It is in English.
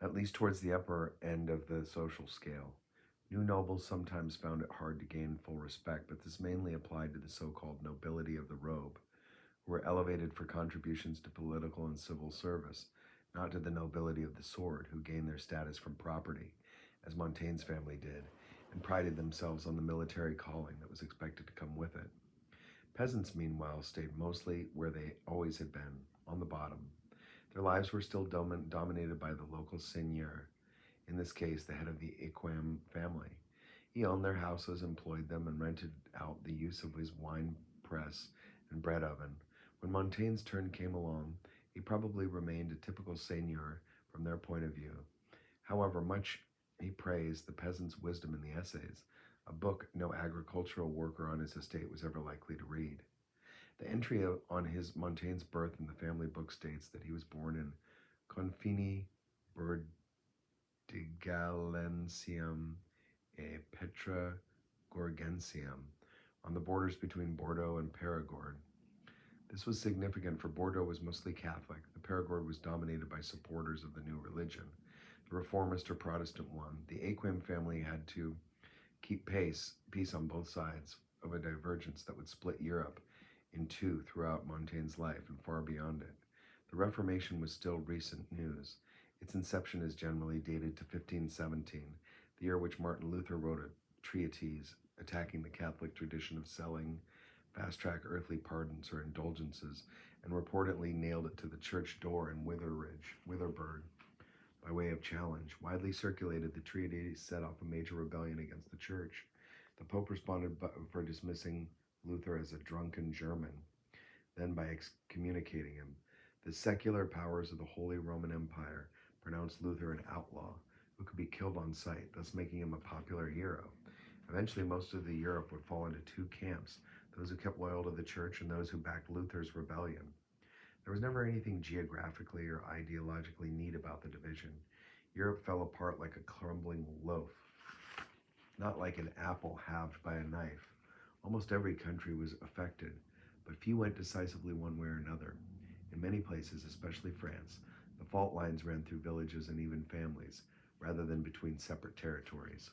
at least towards the upper end of the social scale. New nobles sometimes found it hard to gain full respect, but this mainly applied to the so-called nobility of the robe, who were elevated for contributions to political and civil service, not to the nobility of the sword, who gained their status from property, as Montaigne's family did, and prided themselves on the military calling that was expected to come with it. Peasants, meanwhile, stayed mostly where they always had been, on the bottom. Their lives were still dominated by the local seigneur, in this case the head of the Equam family. He owned their houses, employed them, and rented out the use of his wine press and bread oven. When Montaigne's turn came along, he probably remained a typical seigneur from their point of view. However much he praised the peasant's wisdom in the essays, a book no agricultural worker on his estate was ever likely to read. The entry on his Montaigne's birth in the family book states that he was born in Confini Burdigalensium e Petra Gorgensium, on the borders between Bordeaux and Perigord. This was significant, for Bordeaux was mostly Catholic. The Perigord was dominated by supporters of the new religion, the reformist or Protestant one. The Equam family had to keep peace on both sides of a divergence that would split Europe in two throughout Montaigne's life and far beyond it. The Reformation was still recent news. Its inception is generally dated to 1517, the year which Martin Luther wrote a treatise attacking the Catholic tradition of selling fast-track earthly pardons or indulgences, and reportedly nailed it to the church door in Witherberg, by way of challenge. Widely circulated, the treatise set off a major rebellion against the church. The Pope responded for dismissing Luther as a drunken German, then by excommunicating him. The secular powers of the Holy Roman Empire pronounced Luther an outlaw who could be killed on sight, thus making him a popular hero. Eventually, most of the Europe would fall into two camps, those who kept loyal to the church and those who backed Luther's rebellion. There was never anything geographically or ideologically neat about the division. Europe fell apart like a crumbling loaf, not like an apple halved by a knife. Almost every country was affected, but few went decisively one way or another. In many places, especially France, the fault lines ran through villages and even families, rather than between separate territories.